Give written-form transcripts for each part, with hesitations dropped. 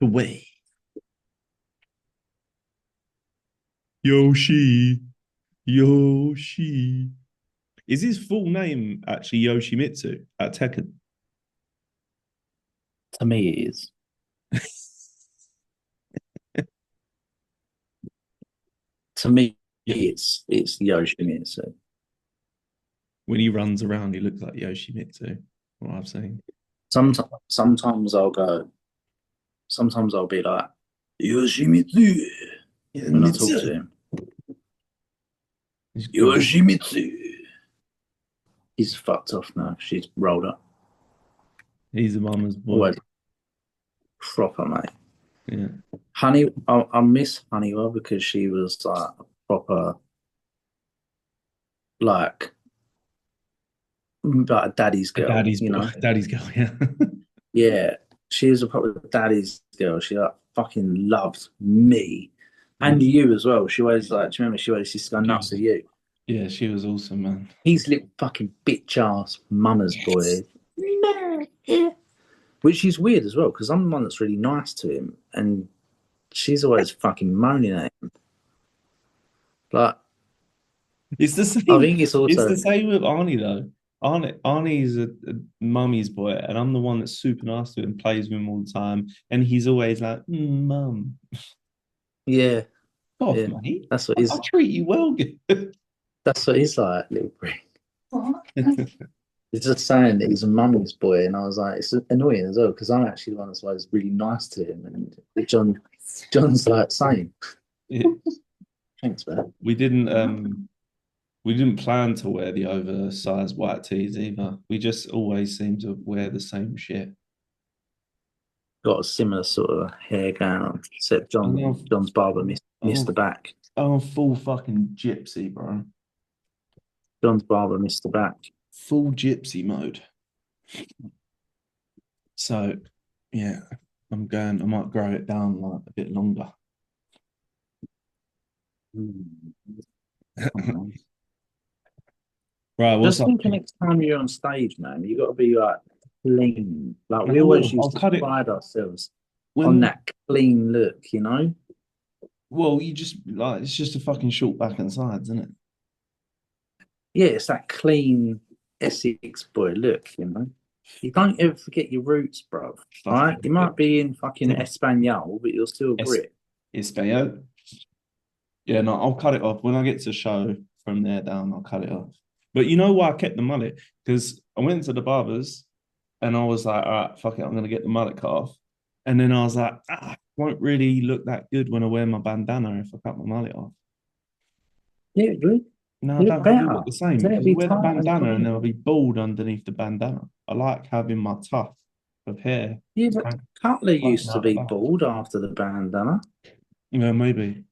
Away. Yoshi. Yoshi. Is his full name actually Yoshimitsu at Tekken? To me, it is. To me, Yeah. it's Yoshimitsu. When he runs around, he looks like Yoshimitsu. What I've seen. Sometimes I'll go. Sometimes I'll be like Yoshimitsu Yeah, when I talk to Mitsu. him. He's good. Yoshimitsu. He's fucked off now. She's rolled up. He's a mama's boy. Always proper, mate. Yeah. I miss Honeywell because she was like a proper, like, like a daddy's A girl, daddy's you boy. know? Daddy's girl, yeah. Yeah, she was a proper daddy's girl. She like fucking loved me and you as well. She always like, do you remember? She always used to go She nuts was, with you. yeah, she was awesome, man. He's little fucking bitch ass mama's boy, which is weird as well because I'm the one that's really nice to him, and she's always fucking moaning at him. Like, It's the I same. think it's It's also the same with Arnie though. Arnie's a mummy's boy, and I'm the one that's super nice to him, plays with him all the time, and he's always like, "Mum, yeah, off, yeah. mate. That's what I he's. treat you well, good." That's what he's like, little prick. He's just saying that he's a mummy's boy, and I was like, it's annoying as well because I'm actually the one that's always really nice to him, and John's like saying, thanks, man. we didn't we didn't plan to wear the oversized white tees either. We just always seem to wear the same shit. Got a similar sort of hair going on, except I'm a, John's barber I'm a, missed the back. I'm a full fucking gypsy, bro. John's barber missed the back. Full gypsy mode. So, yeah, I might grow it down like a bit longer. Mm. Right, what's Just up? think the next time you're on stage, man, you got to be like clean. Like And we I always will. I'll used to cut it pride ourselves on when, that clean look, you know? well, you just like, it's just a fucking short back and sides, isn't it? Yeah, it's that clean Essex boy look, you know? You don't ever forget your roots, bro. All Fuck right? You might be in fucking it. Espanol, but you're still a Es- Brit. Español. Yeah, no, I'll cut it off. When I get to show from there down, I'll cut it off. But you know why I kept the mullet? Because I went to the barbers and I was like, all right, fuck it, I'm gonna get the mullet cut off. And then I was like, it won't really look that good when I wear my bandana if I cut my mullet off. Yeah, good. No, I You look don't think it'll better. look the same Then it'd because I be wear the tight and bandana and then I'll clean. be bald underneath the bandana. I like having my tuft of hair. Yeah, but Cutler Fluffing used to out the be back. bald after the bandana. Yeah, maybe.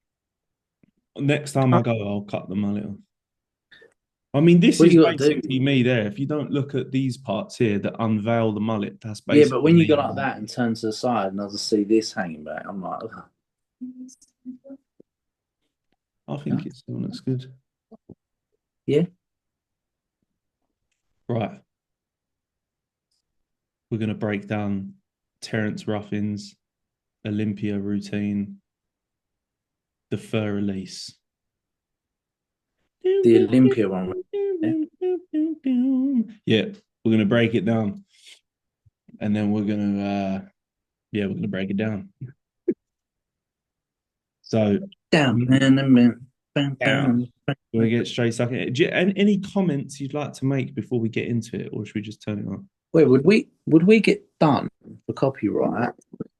Next time I Cut- go, I'll cut the mullet off. I mean, this What is you got to basically do? me there. If you don't look at these parts here that unveil the mullet, that's Yeah, but basically when you go me. like that and turn to the side and I just see this hanging back, I'm like, ugh. I Yeah. think it still looks good. Yeah. Right. We're going to break down Terrence Ruffins' Olympia routine, the fur release. The Olympia one. Yeah. Yeah, we're going to break it down. And then we're going to break it down. So, Down, man, and bam, down. bam, bam. You want to get straight stuck in it? Any comments you'd like to make before we get into it, or should we just turn it on? Wait, would we get done for copyright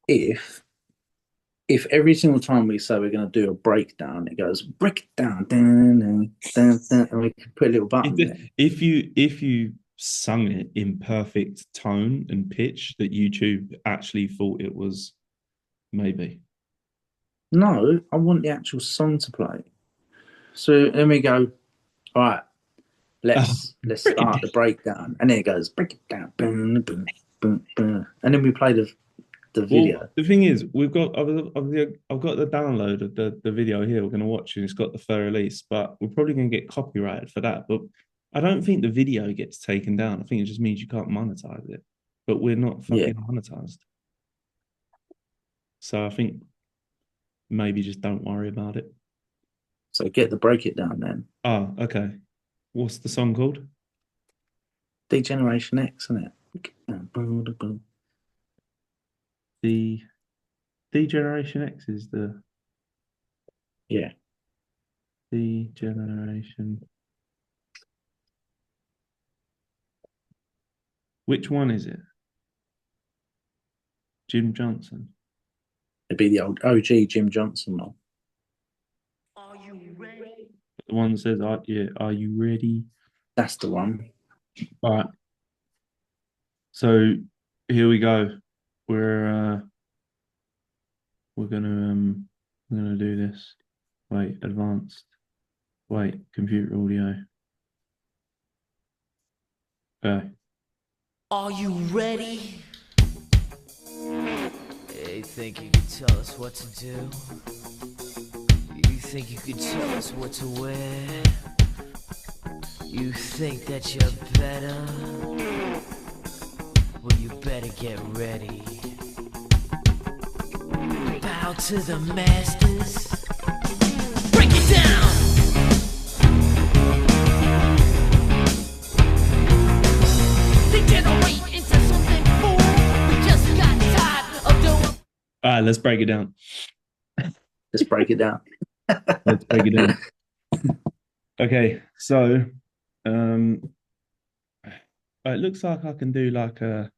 if every single time we say we're going to do a breakdown, it goes break it down, dun, dun, dun, dun, and we can put a little button there. If you sung it in perfect tone and pitch that YouTube actually thought it was, maybe. No, I want the actual song to play. So then we go, all right, let's Break it start the breakdown, and then it goes break it down, boom, boom, boom, boom, and then we play the the Well, video. the thing is, I've got the download of the video here. We're going to watch it. It's got the fair release, but we're probably going to get copyrighted for that. But I don't think the video gets taken down. I think it just means you can't monetize it. But we're not Yeah. fucking monetized. So I think maybe just don't worry about it. So get the break it down then. Oh, okay. What's the song called? Degeneration X, isn't it? The Degeneration X is the Yeah. Degeneration. Which one is it? Jim Johnson. It'd be the old OG Jim Johnson one. Are you ready? The one that says, yeah, are you ready? That's the one. All right. So here we go. We're gonna do this. Wait, advanced. Wait, computer audio. Okay. Are you ready? You think you could tell us what to do? You think you could tell us what to wear? You think that you're better? Well, you better get ready. Bow to the masters. Break it down! Degenerate into something fool. We just got tired of doing. All right, let's break it down. Let's break it down. Let's break it down. Okay, so it looks like I can do like an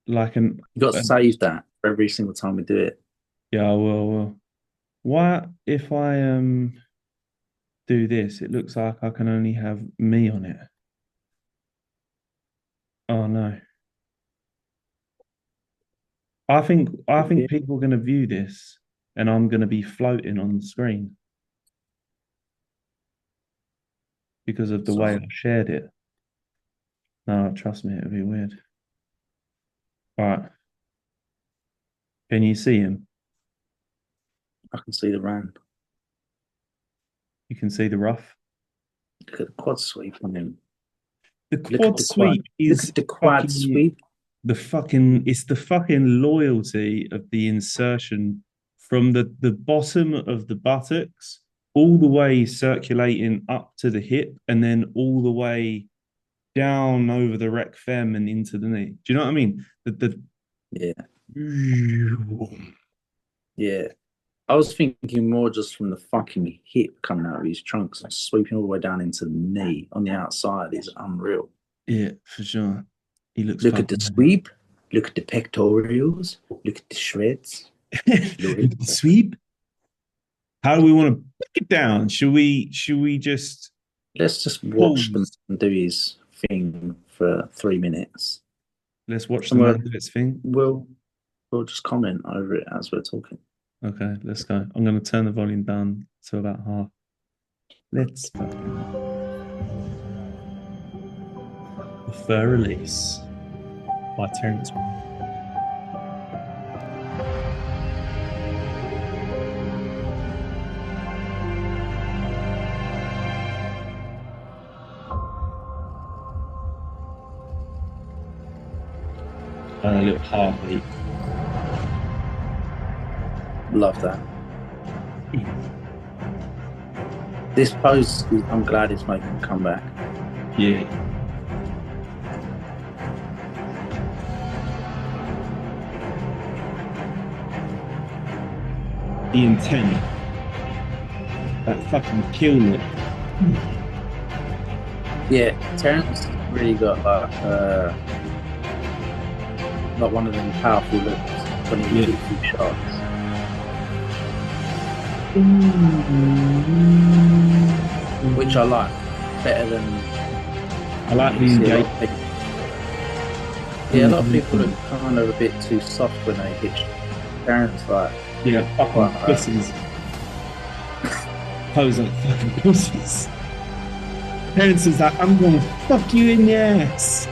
You got to save that for every single time we do it. yeah, I will. What if I do this? It looks like I can only have me on it. Oh no. I think people are going to view this and I'm going to be floating on the screen because of the way I shared it. No, trust me, it'll be weird. All right. Can you see him? I can see the ran. You can see the rough. Look at the quad sweep on him. The quad sweep is look at the quad sweep. It's the fucking loyalty of the insertion from the bottom of the buttocks all the way circulating up to the hip and then all the way down over the rec fem and into the knee. Do you know what I mean? Yeah. I was thinking more just from the fucking hip coming out of his trunks and sweeping all the way down into the knee on the outside is unreal. Yeah, for sure. He looks. Look at the sweep. Look at the pectorials. Look at the shreds. Look at the sweep. How do we want to break it down? Should we just let's just watch them do his thing for 3 minutes? Let's watch the man do its thing. We'll just comment over it as we're talking. Okay, let's go. I'm going to turn the volume down to about half. Let's fucking The Fur Release by Terrence. And a little heartbeat. Love that. This pose, I'm glad it's making a comeback. Yeah. The intent. That fucking killed it. Yeah, Terrence really got like one of them powerful looks when he hits his shots. Which I like better than I like the engagement. Yeah, a lot of people are kind of a bit too soft when they hit Terrence, like fucking pussies. Pose like fucking pussies. Terrence is like, I'm gonna fuck you in the ass.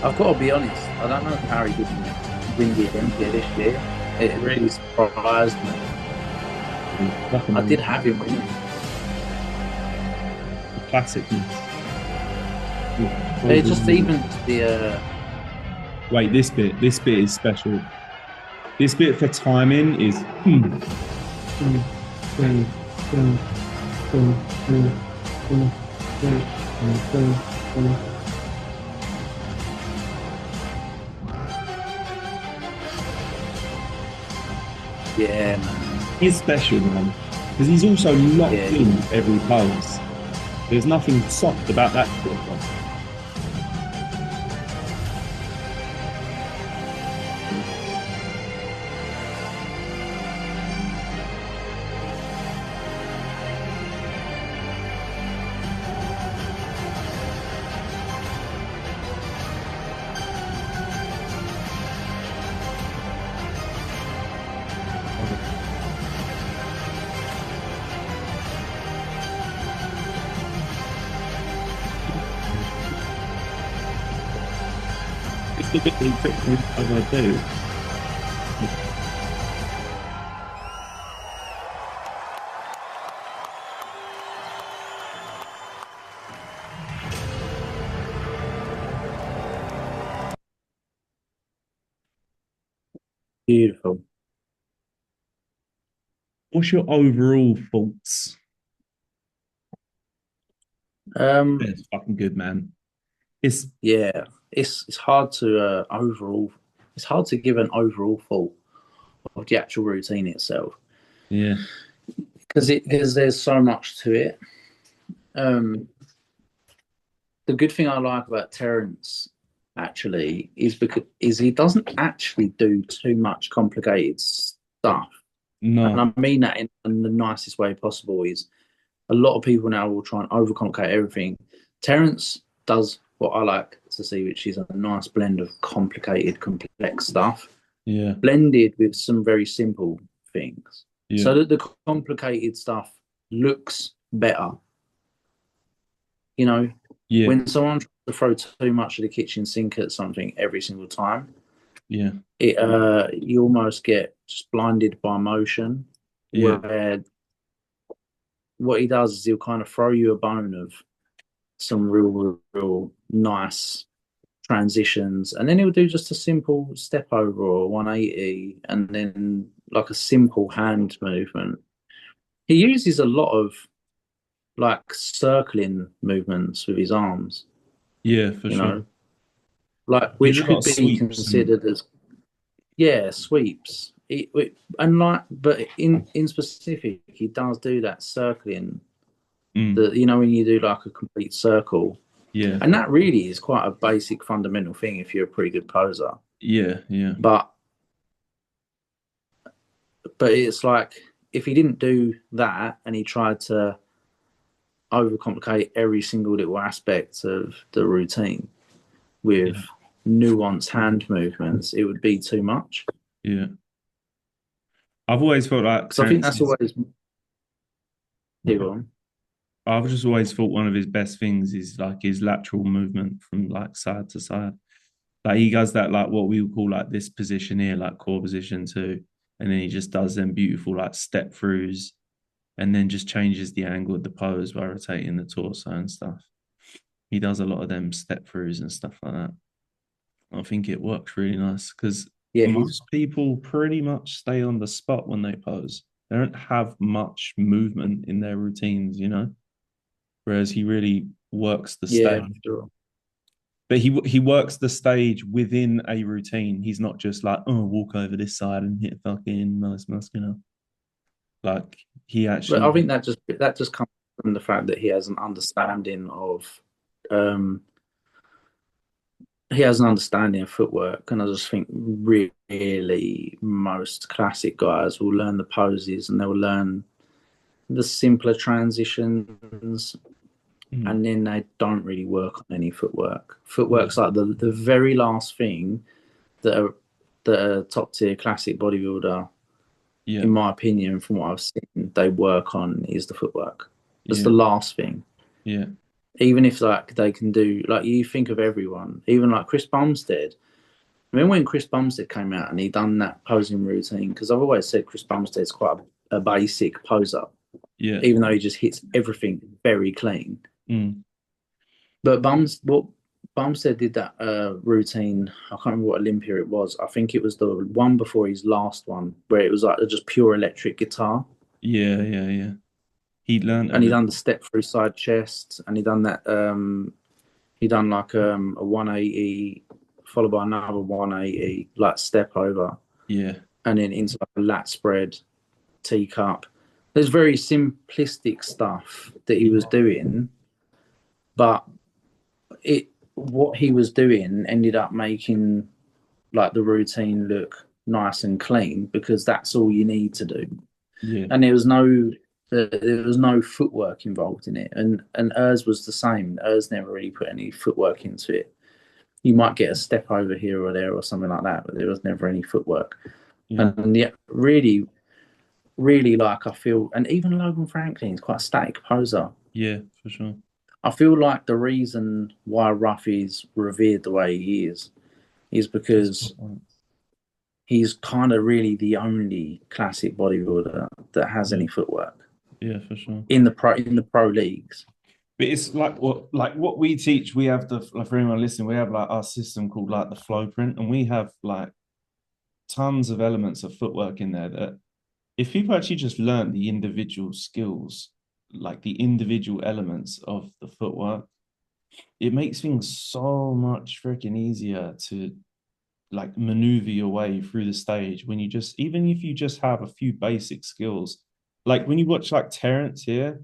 I've got to be honest. I don't know how he didn't win the Olympia this year. It really surprised me. I did have him winning. Classicness. It just even the Wait, this bit is special. This bit for timing is. yeah, man. He's special, man, because he's also locked in every pose. There's nothing soft about that bit. It's the bit that he quickly I do. Beautiful. What's your overall thoughts? It's fucking good, man. It's hard to overall. It's hard to give an overall thought of the actual routine itself. Yeah, because there's so much to it. The good thing I like about Terrence actually is he doesn't actually do too much complicated stuff. no, and I mean that in the nicest way possible. Is a lot of people now will try and overcomplicate everything. Terrence does what I like to see, which is a nice blend of complicated, complex stuff, yeah, blended with some very simple things, yeah, so that the complicated stuff looks better. You know, yeah, when someone tries to throw too much of the kitchen sink at something every single time, yeah, you almost get just blinded by motion. yeah, Where what he does is he'll kind of throw you a bone of some real nice transitions, and then he'll do just a simple step over or 180, and then like a simple hand movement. He uses a lot of like circling movements with his arms, yeah, for sure. like There's a which lot could of be sweeps and considered as sweeps. And like, but in specific, he does do that circling. That when you do like a complete circle, yeah, and that really is quite a basic fundamental thing if you're a pretty good poser. yeah, yeah, But it's like if he didn't do that and he tried to overcomplicate every single little aspect of the routine with nuanced hand movements, it would be too much. yeah. I've always felt like So I think that's Terrence's. always. I've just always thought one of his best things is like his lateral movement from like side to side. Like he does that like what we would call like this position here, like core position too. And then he just does them beautiful like step throughs and then just changes the angle of the pose by rotating the torso and stuff. He does a lot of them step throughs and stuff like that. I think it works really nice because most people pretty much stay on the spot when they pose. They don't have much movement in their routines, whereas he really works the stage. Sure. But he works the stage within a routine. He's not just like, oh, walk over this side and hit fucking nice muscular. Like he actually. But I think that just comes from the fact that he has an understanding of footwork, and I just think really most classic guys will learn the poses and they'll learn the simpler transitions. And then they don't really work on any footwork. Footwork's like the very last thing that a top tier classic bodybuilder, in my opinion, from what I've seen, they work on is the footwork. That's the last thing. Yeah. Even if like they can do like you think of everyone, even like Chris Bumstead. I mean, when Chris Bumstead came out and he done that posing routine, because I've always said Chris Bumstead's quite a basic poser, Yeah. even though he just hits everything very clean. Mm. But Bumstead did that routine. I can't remember what Olympia it was. I think it was the one before his last one, where it was like just pure electric guitar. Yeah, yeah, yeah. He learned a And he little. done the step through side chest, and he done that. He done like a 180 followed by another 180, like step over, Yeah, and then into like a lat spread, teacup. There's very simplistic stuff that he was doing, but it what he was doing ended up making like the routine look nice and clean because that's all you need to do. yeah, And there was no footwork involved in it, and Urs was the same. Urs never really put any footwork into it. You might get a step over here or there or something like that, but there was never any footwork. yeah, And yeah, really, really like I feel, and even Logan Franklin's quite a static poser. yeah, for sure. I feel like the reason why Ruff is revered the way he is because he's kind of really the only classic bodybuilder that has Yeah, any footwork yeah, for sure. in the pro leagues. But it's like what we teach. We have the like for anyone listening, we have like our system called like the flow print, and we have like tons of elements of footwork in there that if people actually just learn the individual skills, like the individual elements of the footwork, it makes things so much freaking easier to like maneuver your way through the stage when you just even if you just have a few basic skills. Like when you watch like Terrence here,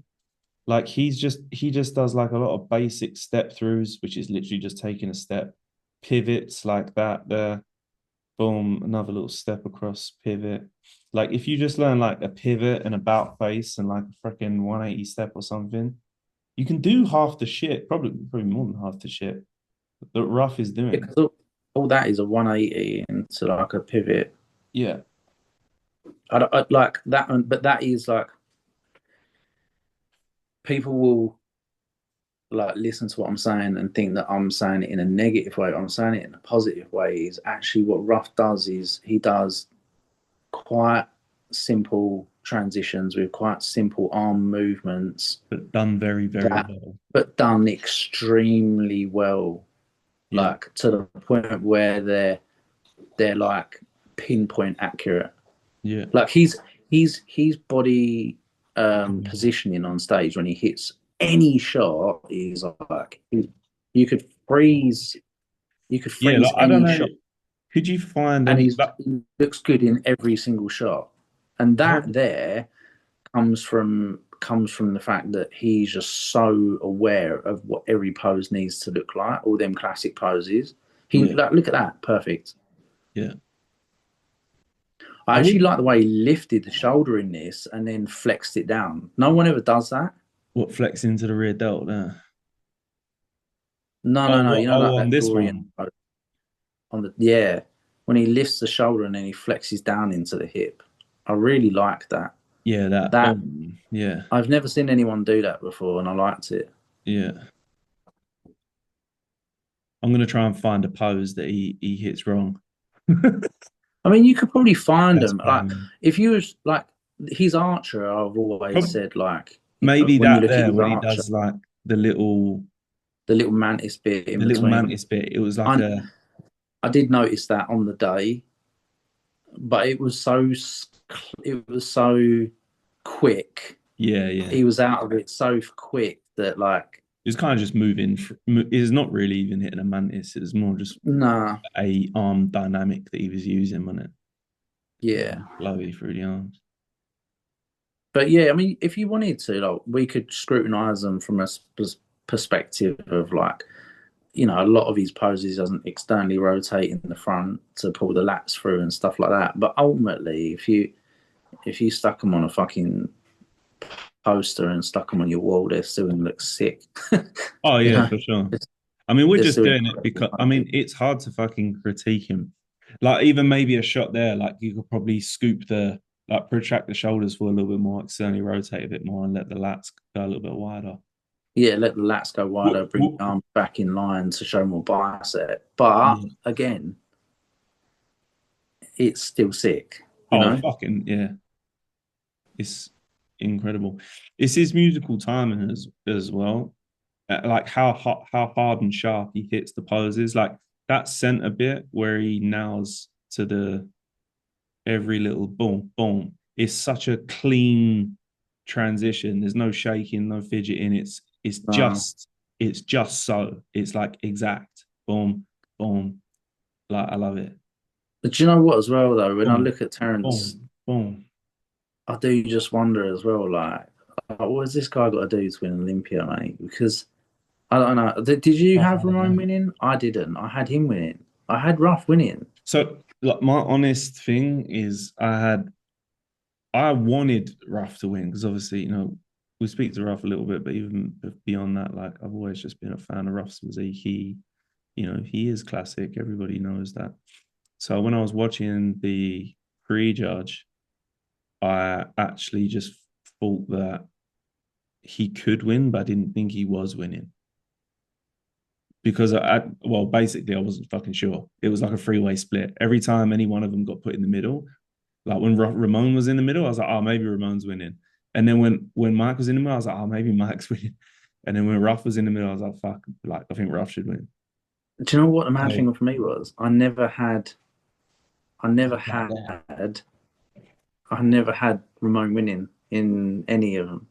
like he just does like a lot of basic step throughs, which is literally just taking a step, pivots like that there, boom, another little step across, pivot. Like if you just learn like a pivot and about face and like a freaking 180 step or something, you can do half the shit, probably more than half the shit that Ruff is doing. Because all that is a 180 into like a pivot. Yeah, I like that, but that is like people will like listen to what I'm saying and think that I'm saying it in a negative way. I'm saying it in a positive way. Is actually what Ruff does is he does quite simple transitions with quite simple arm movements but done very, very that, well. but done extremely well, Yeah, like to the point where they're like pinpoint accurate. yeah. Like his body positioning on stage when he hits any shot is like you could freeze you could Yeah, freeze like I don't any know. shot, Could you find and any like he looks good in every single shot. And how that there comes from the fact that he's just so aware of what every pose needs to look like, all them classic poses. He yeah, like look at that, perfect. yeah. I I actually would like the way he lifted the shoulder in this and then flexed it down. No one ever does that. what flex into the rear delt there. No, Oh, no, no. what? You know, Oh, like on that this Dorian one. pose on the yeah, when he lifts the shoulder and then he flexes down into the hip. I really like that. Yeah, that. That Yeah, I've never seen anyone do that before, and I liked it. yeah. I'm gonna try and find a pose that he hits wrong. I mean, you could probably find That's them. Like, fine. if you was like his archer, I've always Prob- said, like, Maybe when you that look at there his when he archer, does like the little the little mantis bit in the little between. mantis bit. It was like I a I did notice that on the day, but it was so quick. yeah, yeah. He was out of it so quick that like, It was kind of just moving. It's not really even hitting a mantis. It was more just nah, a arm dynamic that he was using, wasn't it? yeah. Blowy through the arms. But yeah, I mean, if you wanted to, like, we could scrutinize them from a perspective of like, you know, a lot of his poses doesn't externally rotate in the front to pull the lats through and stuff like that. But ultimately, if you stuck them on a fucking poster and stuck them on your wall, they're still gonna look sick. Oh You yeah, know, for sure. I mean, we're they're just still doing it incredible. because I mean, it's hard to fucking critique him. Like even maybe a shot there, like you could probably scoop the like protract the shoulders for a little bit more, externally rotate a bit more, and let the lats go a little bit wider. Yeah, let the lats go wider, bring the arms back in line to show more bicep. But yeah. again, it's still sick, you Oh, know? fucking yeah. It's incredible. It's his musical timing as well. Like how hard and sharp he hits the poses. Like that center bit where he nails to the every little boom, boom. It's such a clean transition. There's no shaking, no fidgeting. It's No. just it's just so. It's like exact. Boom, boom. Like I love it. But do you know what, as well, though? When I Boom, look at Terrence, boom, boom. I do just wonder as well, what has this guy got to do to win Olympia, mate? Because I don't know. Did you have Ramon winning? I didn't. I had him winning. I had Ruff winning. So like my honest thing is I wanted Ruff to win because obviously, we speak to Ruff a little bit, but even beyond that, like I've always just been a fan of Ruff's physique. He is classic. Everybody knows that. So when I was watching the pre-judge, I actually just thought that he could win, but I didn't think he was winning. Because well, basically I wasn't fucking sure. It was like a three-way split. Every time any one of them got put in the middle, like when Ramon was in the middle, I was like, oh, maybe Ramon's winning. And then when Mike was in the middle, I was like, oh, maybe Mike's winning. And then when Ruff was in the middle, I was like, fuck, like I think Ruff should win. Do you know what the mad So, thing for me was? I never had Ramon winning in any of them.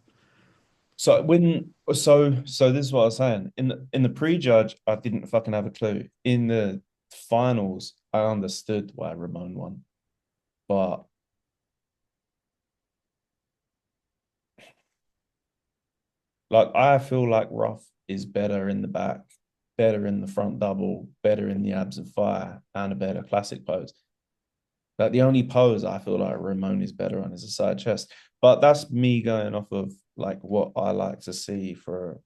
so this is what I was saying. In the pre-judge, I didn't fucking have a clue. In the finals, I understood why Ramon won. But like I feel like Ruff is better in the back, better in the front double, better in the abs and fire, and a better classic pose. Like the only pose I feel like Ramon is better on is a side chest. But that's me going off of like what I like to see for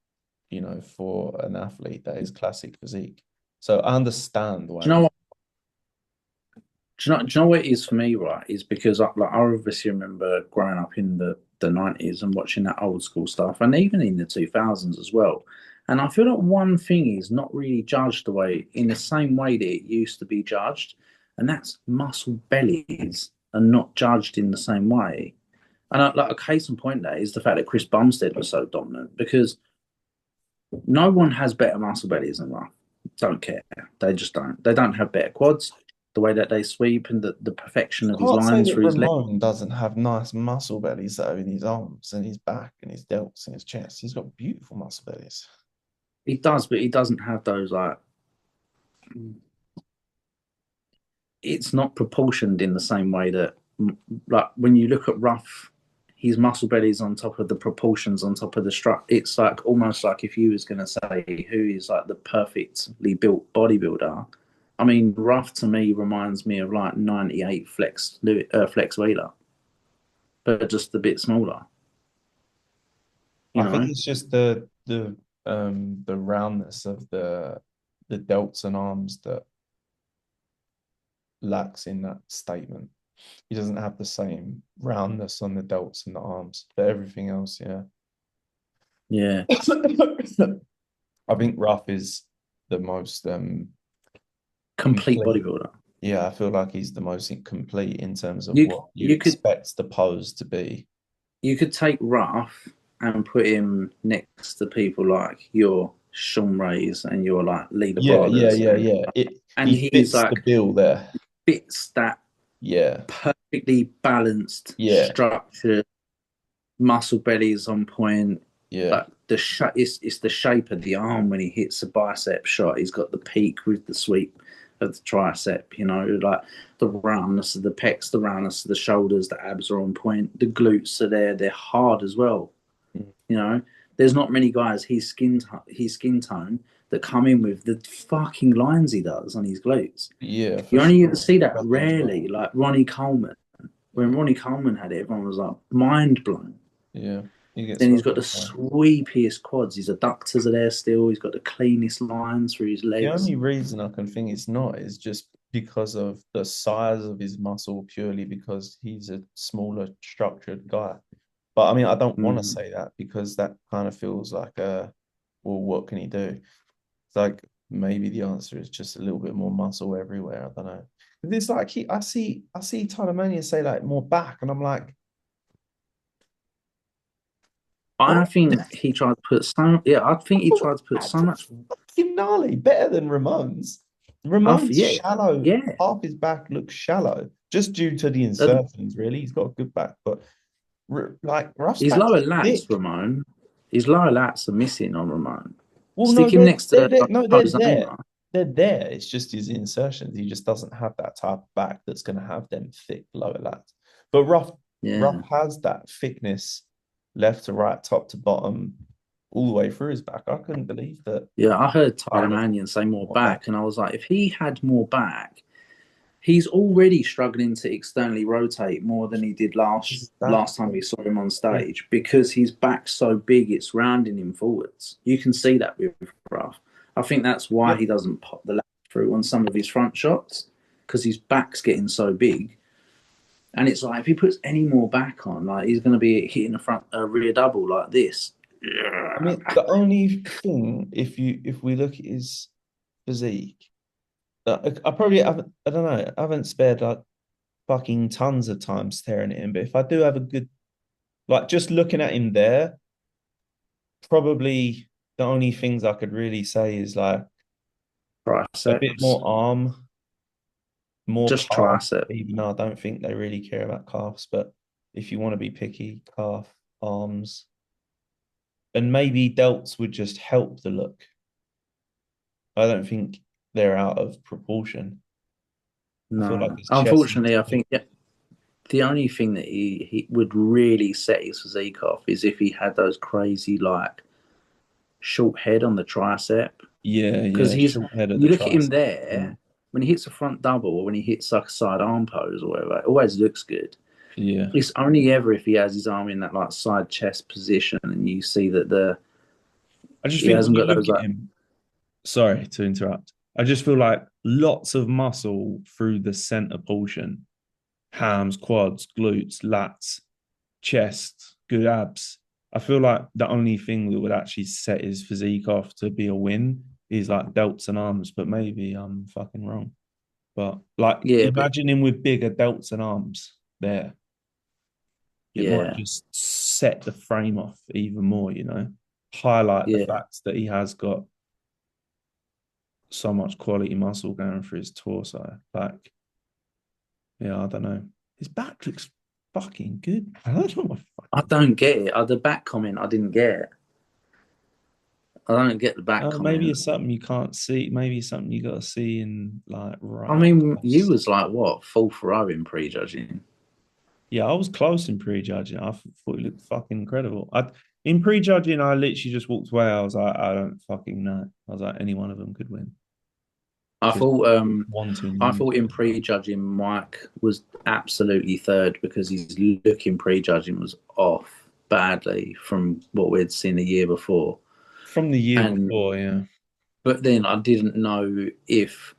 an athlete that is classic physique. So I understand why Do you know this. what? Do you know what it is for me, right? Is because I obviously remember growing up in the 90s and watching that old school stuff, and even in the 2000s as well. And I feel like one thing is not really judged in the same way that it used to be judged, and that's muscle bellies are not judged in the same way. And like a case in point, there is the fact that Chris Bumstead was so dominant because no one has better muscle bellies than Ruff. Don't care. They just don't. They don't have better quads. The way that they sweep and the perfection of I his can't say lines that through his legs. Ramon doesn't have nice muscle bellies though in his arms and his back and his delts and his chest. He's got beautiful muscle bellies. He does, but he doesn't have those like. It's not proportioned in the same way that, like, when you look at Ruff, his muscle bellies on top of the proportions on top of the strut. It's like almost like if you was going to say who is like the perfectly built bodybuilder. I mean, Ruff to me reminds me of like '98 Flex Wheeler, but just a bit smaller. You I think know? it's just the roundness of the delts and arms that lacks in that statement. He doesn't have the same roundness on the delts and the arms, but everything else, yeah. Yeah. I think Ruff is the most Complete complete. bodybuilder. Yeah, I feel like he's the most complete in terms of You what you you could expect the pose to be. you could take Ruff and put him next to people like your Sean Rays and your like Leader Yeah, yeah, Brawlers, yeah, yeah. and He he's fits the like bill there. fits that Yeah, perfectly balanced yeah, structure, muscle bellies on point. yeah, Like it's the shape of the arm when he hits a bicep shot. He's got the peak with the sweep of the tricep. Like the roundness of the pecs, the roundness of the shoulders, the abs are on point. The glutes are there. They're hard as well. You know, there's not many guys his skin tone that come in with the fucking lines he does on his glutes. yeah, for You only sure. ever see that That as well. rarely. Like Ronnie Coleman, when Ronnie Coleman had it, everyone was like mind blown. Yeah, he gets Then he's well. got the sweepiest quads. His adductors are there still. He's got the cleanest lines through his The legs. only reason I can think it's not is just because of the size of his muscle, purely because he's a smaller, structured guy. But I mean, I don't want to say that because that kind of feels like a well, what can he do? It's like maybe the answer is just a little bit more muscle everywhere. I don't know. It's like I see Tyler Mania say like more back, and I'm like, I what? think he tried to put some. Yeah, I think he tried to put so much. Fucking gnarly, better than Ramon's. Ramon's Yeah, shallow. yeah. Half his back looks shallow, just due to the Uh, insertions. Really, he's got a good back, but like Ruff's his back's lower lats, thick. Ramon. His lower lats are missing on Ramon. Well, no, Stick him next to no, they're there. Hosanna. They're there. It's just his insertions. He just doesn't have that type of back that's going to have them thick lower lats. But Ruff Yeah, has that thickness, left to right, top to bottom, all the way through his back. I couldn't believe that. yeah. I heard Tyler Tyler Mannion say more more back. back, and I was like, if he had more back, he's already struggling to externally rotate more than he did That, last time we saw him on yeah, stage because his back's so big it's rounding him forwards. You can see that with Ruff. I think that's why yeah. he doesn't pop the lat through on some of his front shots because his back's getting so big. And it's like if he puts any more back on, like he's going to be hitting a rear double like this. I mean, the only thing, if we look at his physique, I probably haven't. I don't know. I haven't spared like fucking tons of time staring at him. But if I do have a good, like, just looking at him there, probably the only things I could really say is like a bit Triceps, more arm, more just calf, tricep. even though I don't think they really care about calves. But if you want to be picky, calf, arms, and maybe delts would just help the look. I don't think they're out of proportion. I feel like No, his chest needs unfortunately, I to look think the only thing that he would really set his physique off is if he had those crazy like short head on the tricep. yeah, Because yeah, he's short head of the you look at him tricep. there when he hits a front double or when he hits like a side arm pose or whatever, it always looks good. Yeah. It's only ever if he has his arm in that like side chest position and you see that I just he think when hasn't you got look those at like him, sorry to interrupt. I just feel like lots of muscle through the center portion, hams, quads, glutes, lats, chest, good abs. I feel like the only thing that would actually set his physique off to be a win is like delts and arms, but maybe I'm fucking wrong. But like, yeah, but imagine him with bigger delts and arms there. It might yeah, just set the frame off even more, you know, highlight the yeah. fact that he has got so much quality muscle going through his torso. Like, yeah, I don't know. His back looks fucking good. I don't know what I fucking. don't get it. The back comment I didn't get. I don't get the back Maybe comment. it's something you can't see. Maybe it's something you got to see in like I right up mean, you close. was like what fourth row in prejudging. Yeah, I was close in prejudging. I thought he looked fucking incredible. In prejudging, I literally just walked away. I was like, I don't fucking know. I was like, any one of them could win. I Just thought wanting I him thought to in win. prejudging Mike was absolutely third because his look in prejudging was off badly from what we'd seen the year before. From the year And before, yeah. but then I didn't know if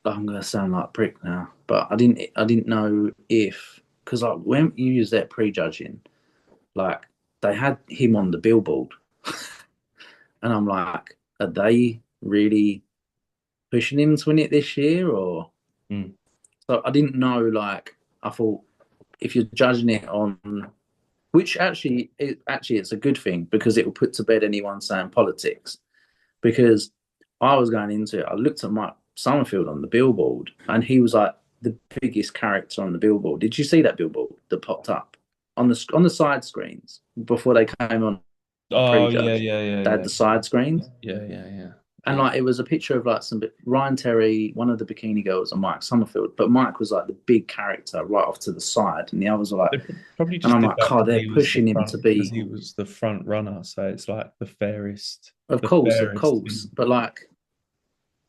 I'm going to sound like a prick now, but I didn't know if because like when you use that prejudging, like they had him on the billboard, and I'm like, are they really pushing him to win it this year or? Mm. So I didn't know. Like I thought if you're judging it on, which actually it's a good thing because it will put to bed anyone saying politics. Because I was going into it, I looked at Mike Summerfield on the billboard, and he was like the biggest character on the billboard. Did you see that billboard that popped up on the side screens before they came on Oh yeah, prejudge? yeah, yeah, They had yeah, the side screens. yeah, yeah, yeah. And like it was a picture of like some Ryan Terry, one of the bikini girls, and Mike Summerfield. But Mike was like the big character right off to the side, and the others were like, They probably and just I'm did like, that oh, they're pushing him to because be. he was the front runner. So it's like Of the fairest course. thing. But like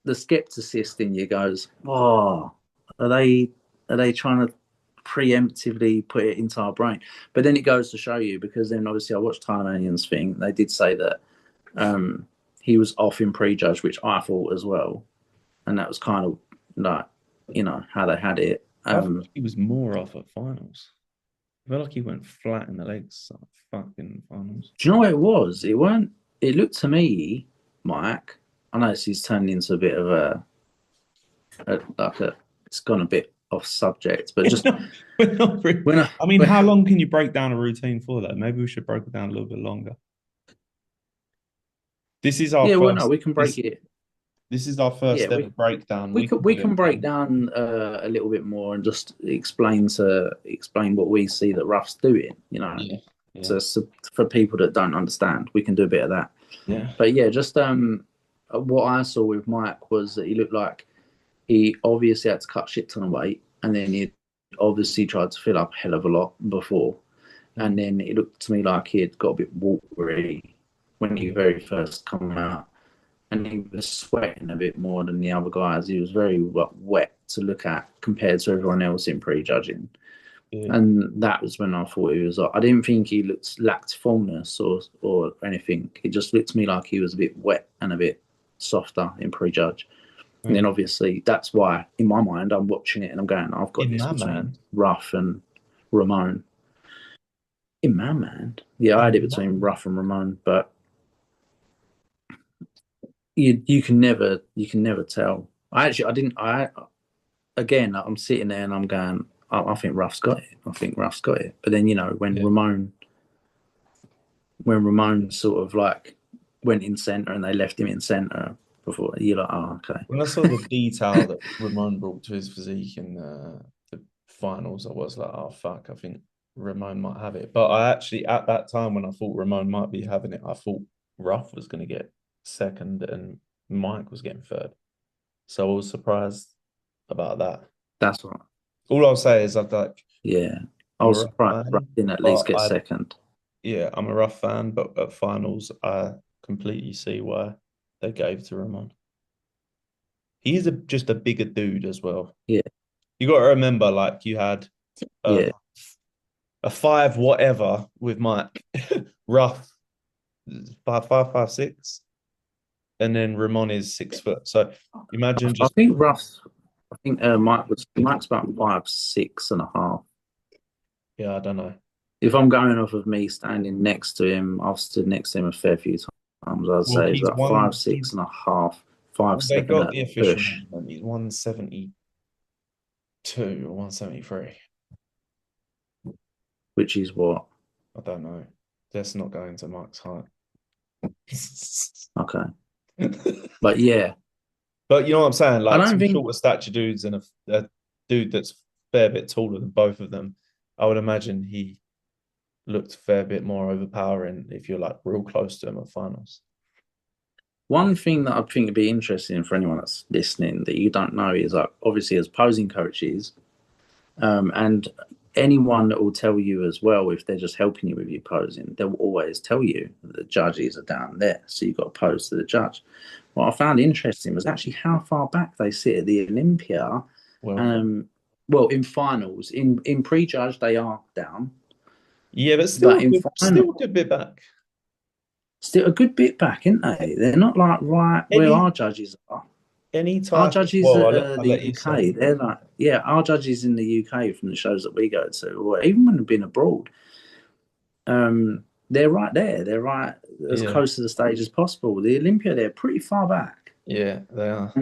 the skepticist in you goes, oh, are they trying to preemptively put it into our brain? But then it goes to show you because then obviously I watched Tyler Mannion's thing. They did say that he was off in prejudge, which I thought as well, and that was kind of like how they had it. I thought he was more off at finals. I feel like he went flat in the legs, fucking finals. Do you know what it was? It weren't. It looked to me, Mike. I know this is turning into a bit of a. It's gone a bit off subject, but just We're not really, when I mean, how long can you break down a routine for that? Maybe we should break it down a little bit longer. This is our yeah, first. well, no, we can break it. This is our first ever breakdown. We can break down a little bit more and just explain what we see that Ruff's doing. You know, So for people that don't understand, we can do a bit of that. Yeah. But yeah, just what I saw with Mike was that he looked like he obviously had to cut shit ton of weight, and then he obviously tried to fill up a hell of a lot before, and then it looked to me like he had got a bit watery when he very first come out. And he was sweating a bit more than the other guys. He was very wet to look at compared to everyone else in prejudging. Yeah. And that was when I thought he was. I didn't think he lacked fullness or anything. It just looked to me like he was a bit wet and a bit softer in prejudge. And then obviously that's why in my mind I'm watching it and I'm going, I've got this between Ruff and Ramon. In my mind, yeah, I had it between Ruff and Ramon, but. You can never tell. I'm sitting there and I'm going, I think Ruff's got it. But then when Ramon sort of like went in centre and they left him in centre before, you're like, oh, okay. When I saw the detail that Ramon brought to his physique in the finals, I was like, oh fuck, I think Ramon might have it. But I actually, at that time when I thought Ramon might be having it, I thought Ruff was going to get second and Mike was getting third, so I was surprised about that. That's right. All I'll say is I was surprised Ruff didn't at least get second. Yeah, I'm a Ruff fan, but at finals I completely see why they gave to Ramon. He's just a bigger dude as well. Yeah, you got to remember, like you had a 5 whatever with Mike, Ruff 5'6", and then Ramon is 6 foot. So imagine just. Mike's about 5'6.5". Yeah, I don't know. If I'm going off of me standing next to him, I've stood next to him a fair few times. I'd say he's like 5'6.5", 5'7". They got the official. He's 172 or 173. Which is what? I don't know. Let's not go into Mike's height. Okay. But yeah. But you know what I'm saying? Like some shorter stature dudes and a dude that's a fair bit taller than both of them, I would imagine he looked a fair bit more overpowering if you're like real close to him at finals. One thing that I think would be interesting for anyone that's listening that you don't know is like obviously as posing coaches, and anyone that will tell you as well if they're just helping you with your posing, they'll always tell you that the judges are down there, so you've got to pose to the judge. What I found interesting was actually how far back they sit at the Olympia. Well, in finals, in prejudge they are down. Yeah, but still a good bit back. Still a good bit back, isn't they? They're not like where our judges are. Our judges at the UK, they're like, our judges in the UK from the shows that we go to, or even when they've been abroad, they're right there. They're right as close to the stage as possible. The Olympia, they're pretty far back. Yeah, they are.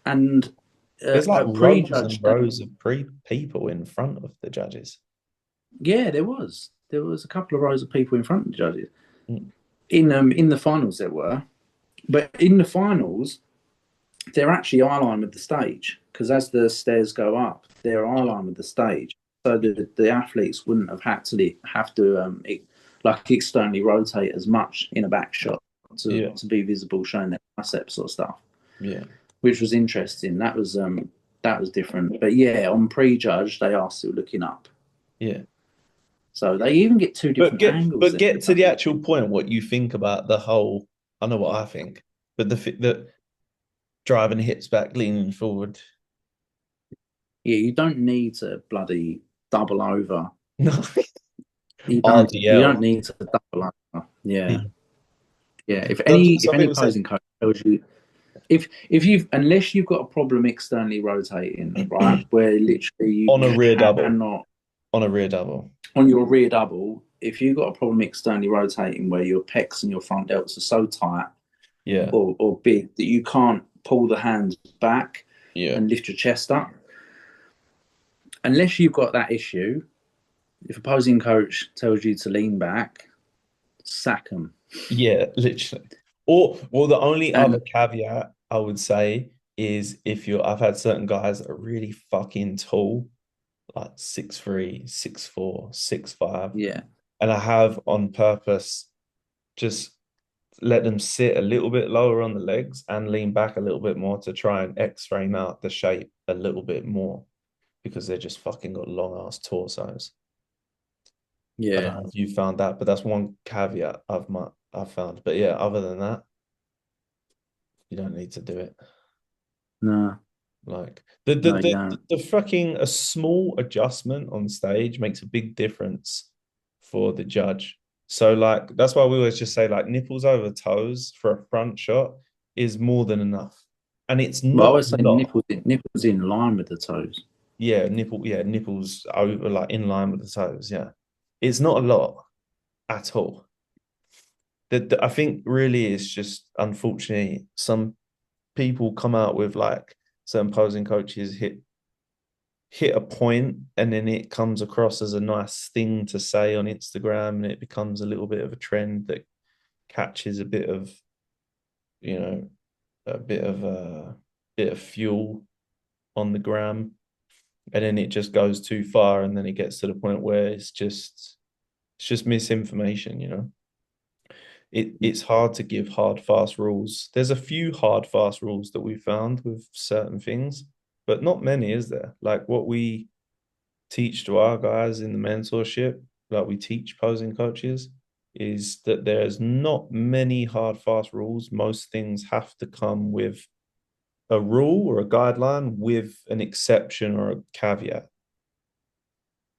And there's like rows and rows of people in front of the judges. Yeah, there was a couple of rows of people in front of the judges. In the finals there were, but in the finals they're actually eye line with the stage because as the stairs go up, they're eye line with the stage, so the athletes wouldn't have to externally rotate as much in a back shot to be visible, showing their biceps sort of stuff. Yeah, which was interesting. That was different. But yeah, on prejudge they are still looking up. Yeah. So they even get two different angles. But get to the actual point, what you think about the whole. I know what I think, but the driving hips back, leaning forward. Yeah, you don't need to bloody double over. No, you don't need to double over. Yeah. If any posing coach tells you, unless you've got a problem externally rotating, right, where literally you on a rear double cannot. On a rear double. On your rear double, if you've got a problem externally rotating where your pecs and your front delts are so tight Yeah. or big that you can't pull the hands back Yeah. and lift your chest up, unless you've got that issue, if a posing coach tells you to lean back, sack them. Yeah, literally. Or, well, the only And other caveat I would say is if I've had certain guys that are really fucking tall, like 6'3", 6'4", 6'5", yeah, and I have on purpose just let them sit a little bit lower on the legs and lean back a little bit more to try and X-frame out the shape a little bit more because they're just fucking got long ass torsos. I don't yeah, know if you found that, but that's one caveat I've found. But yeah, other than that, you don't need to do it. no, Like the the no, you the, don't. the fucking a small adjustment on stage makes a big difference for the judge. So like that's why we always just say like nipples over toes for a front shot is more than enough. And it's Well, I not always a say lot. nipples in line with the toes. Yeah, nipples over like in line with the toes. Yeah. It's not a lot at all. I think really it's just unfortunately some people come out with like certain posing coaches hit a point and then it comes across as a nice thing to say on Instagram and it becomes a little bit of a trend that catches a bit of you know a bit of fuel on the gram and then it just goes too far and then it gets to the point where it's just misinformation, it's hard to give hard, fast rules. There's a few hard, fast rules that we found with certain things, but not many, is there? Like what we teach to our guys in the mentorship, like we teach posing coaches, is that there's not many hard, fast rules. Most things have to come with a rule or a guideline with an exception or a caveat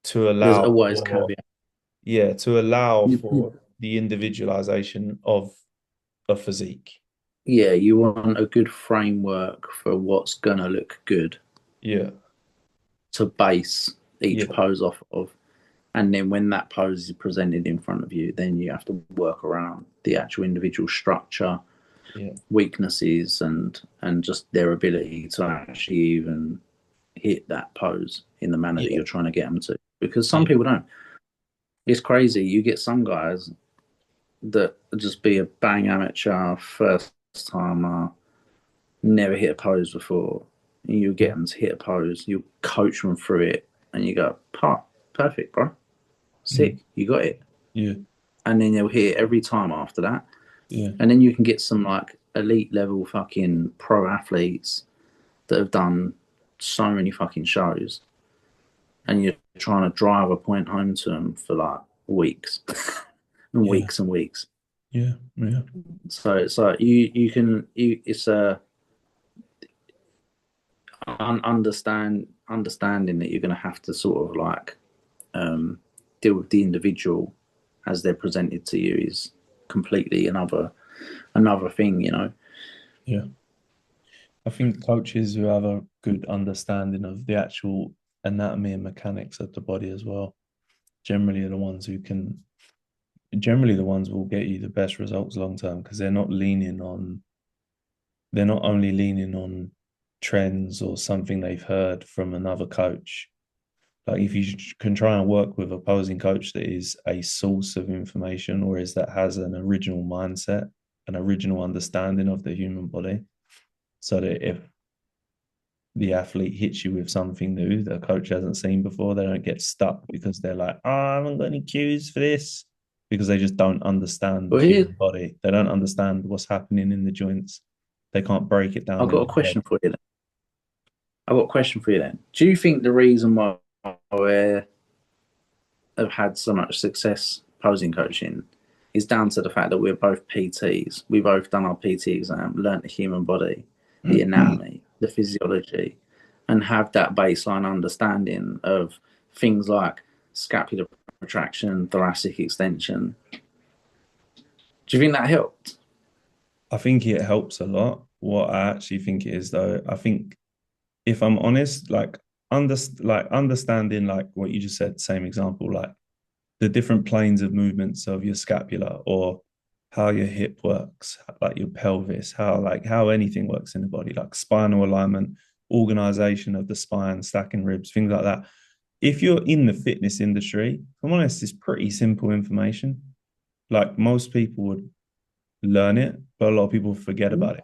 to There's allow always for, caveat. yeah, to allow for the individualization of a physique. Yeah, you want a good framework for what's gonna look good Yeah, to base each yeah, pose off of. And then when that pose is presented in front of you, then you have to work around the actual individual structure, yeah, weaknesses, and just their ability to actually even hit that pose in the manner that yeah, you're trying to get them to. Because some yeah, people don't. It's crazy. You get some guys that just be a bang amateur, first timer, never hit a pose before. And you get them to hit a pose, you coach them through it, and you go, perfect, bro. yeah, Sick, you got it. yeah, And then they'll hit it every time after that. yeah, And then you can get some like elite level fucking pro athletes that have done so many fucking shows, and you're trying to drive a point home to them for like weeks and yeah, weeks and weeks. yeah, yeah, So it's like you can it's a understanding that you're going to have to sort of like deal with the individual as they're presented to you is completely another thing, you know. yeah. I think coaches who have a good understanding of the actual anatomy and mechanics of the body as well, generally are the ones who can, generally the ones will get you the best results long term because they're not only leaning on trends or something they've heard from another coach. Like if you can try and work with a opposing coach that is a source of information or is that has an original mindset, an original understanding of the human body, so that if the athlete hits you with something new that a coach hasn't seen before, they don't get stuck because they're like, oh, I haven't got any cues for this because they just don't understand the Well, here human body. They don't understand what's happening in the joints. They can't break it I've down in got a their head. question for you. I've got a question for you then. Do you think the reason why we have had so much success posing coaching is down to the fact that we're both PTs? We both done our PT exam, learnt the human body, the anatomy, the physiology, and have that baseline understanding of things like scapular retraction, thoracic extension. Do you think that helped? I think it helps a lot. What I actually think it is, though, I think if I'm honest, like understanding like what you just said, same example, like the different planes of movements of your scapula or how your hip works, like your pelvis, how anything works in the body, like spinal alignment, organization of the spine, stacking ribs, things like that. If you're in the fitness industry, if I'm honest, it's pretty simple information. Like most people would learn it, but a lot of people forget about it.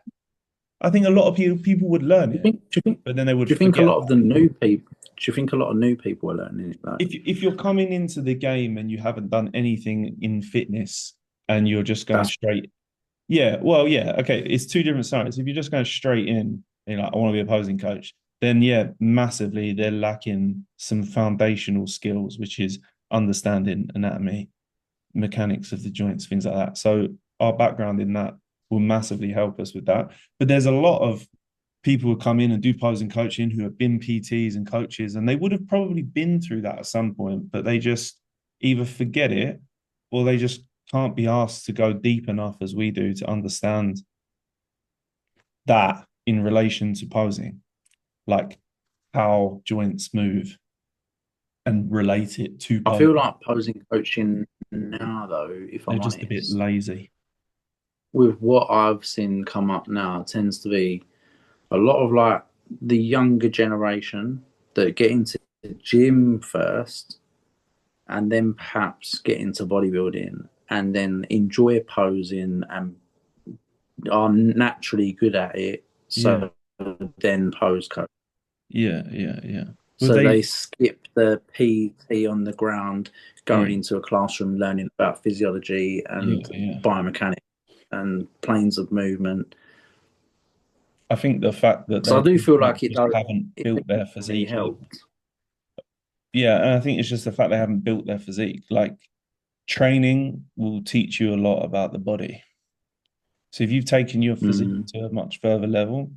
I think a lot of people would learn Do you it, think? but then they would Do you think a forget lot about of the new people? Do you think a lot of new people are learning it? Like, if you're coming into the game and you haven't done anything in fitness and you're just going that's straight, yeah, well, yeah, okay, it's two different sides. If you're just going straight in, you know, I want to be a posing coach, then yeah, massively they're lacking some foundational skills, which is understanding anatomy, mechanics of the joints, things like that. So our background in that will massively help us with that. But there's a lot of people who come in and do posing coaching who have been PTs and coaches, and they would have probably been through that at some point, but they just either forget it or they just can't be asked to go deep enough as we do to understand that in relation to posing, like how joints move and relate it to I posing. feel like posing coaching now, though, if They're I'm just a bit honest, lazy. with what I've seen come up now, it tends to be a lot of like the younger generation that get into the gym first and then perhaps get into bodybuilding and then enjoy posing and are naturally good at it. Yeah, So then pose coach. yeah. Well, So they, they skip the PT on the ground, yeah, going into a classroom, learning about physiology and yeah. biomechanics and planes of movement. I think the fact that So I they do feel like it just does. haven't It built their really physique. helped. Yeah, and I think it's just the fact they haven't built their physique. Like training will teach you a lot about the body. So if you've taken your physique Mm. to a much further level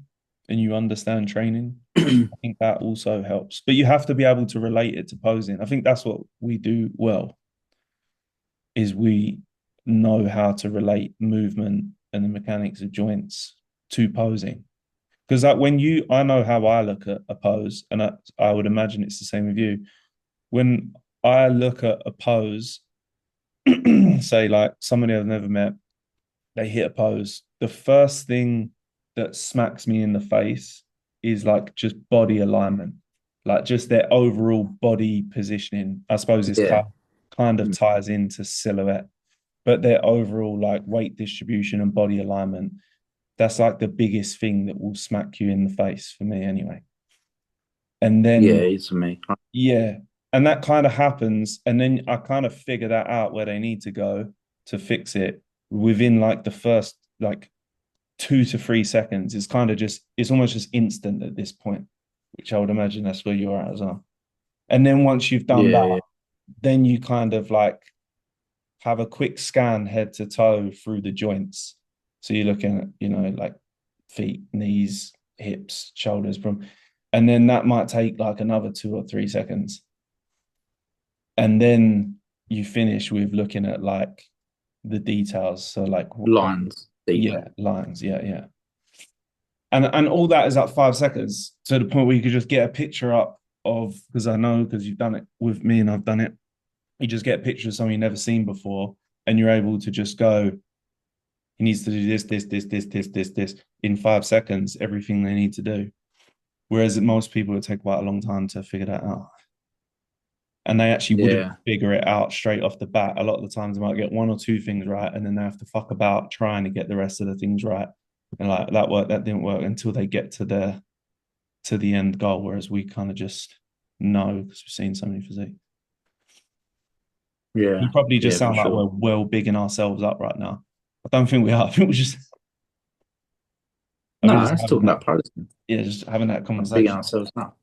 and you understand training, I think that also helps. But you have to be able to relate it to posing. I think that's what we do well, is we know how to relate movement and the mechanics of joints to posing. Because that when you, I know how I look at a pose, and I would imagine it's the same with you. When I look at a pose, say like somebody I've never met, they hit a pose. The first thing that smacks me in the face is like just body alignment, like just their overall body positioning. I suppose it's Yeah. kind of ties into silhouette, but their overall like weight distribution and body alignment. That's like the biggest thing that will smack you in the face for me anyway. And Yeah, then it's me. yeah, and that kind of happens, and then I kind of figure that out where they need to go to fix it within like the first like 2 to 3 seconds. It's kind of just it's almost just instant at this point, which I would imagine that's where you're at as well. And then once you've done Yeah, that, yeah. then you kind of like have a quick scan head to toe through the joints. So you're looking at, you know, like feet, knees, hips, shoulders from, and then that might take like another 2 or 3 seconds. And then you finish with looking at like the details. So like Lines deeper. yeah, lines, yeah. And all that is at 5 seconds to the point where you could just get a picture up of because I know because you've done it with me and I've done it. You just get a picture of something you've never seen before, and you're able to just go, he needs to do this in 5 seconds, everything they need to do. Whereas most people would take quite a long time to figure that out. And they actually wouldn't Yeah, figure it out straight off the bat. A lot of the times they might get one or two things right, and then they have to fuck about trying to get the rest of the things right. And like that didn't work until they get to the end goal. Whereas we kind of just know because we've seen so many physique. yeah, We probably just yeah, for sound like we're sure. well bigging ourselves up right now. I don't think we are. I think we're just I No, think just let's having talk that about posing. yeah, just having that Big conversation. ourselves up.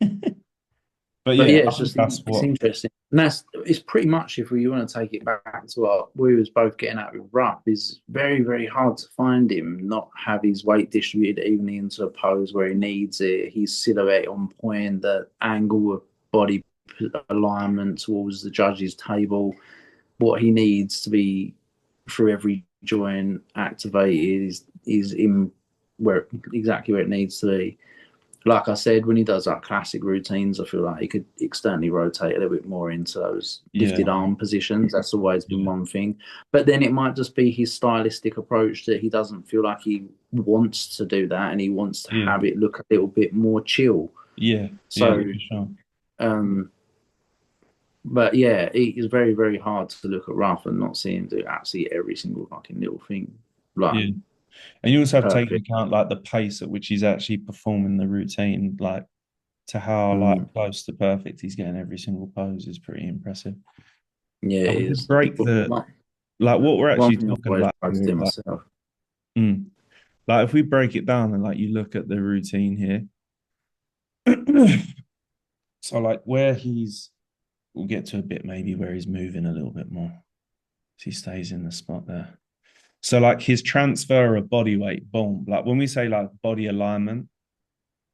But But yeah, yeah, I it's think just that's it's what interesting. And it's pretty much if we want to take it back to what we was both getting at with Ruff, is very, very hard to find him, not have his weight distributed evenly into a pose where he needs it, his silhouette on point, the angle of body alignment towards the judge's table, what he needs to be through every joint activated is in where exactly where it needs to be. like I said, when he does like classic routines, I feel like he could externally rotate a little bit more into those lifted Yeah, arm positions. That's always been yeah, one thing. But then it might just be his stylistic approach that he doesn't feel like he wants to do that, and he wants to yeah, have it look a little bit more chill. yeah, yeah, So, for sure. um, but yeah, it is very, very hard to look at Ruff and not see him do absolutely every single fucking little thing like Yeah. And you also have to take into perfect. account like the pace at which he's actually performing the routine, like to how like Mm. close to perfect he's getting every single pose is pretty impressive. Yeah, And it we could is. break the One like what we're one actually thing I've talking always about tried to here do is like, myself. mm, like if we break it down and like you look at the routine here, so like where he's, we'll get to a bit maybe where he's moving a little bit more. So he stays in the spot there. So like his transfer of body weight, boom. Like when we say like body alignment,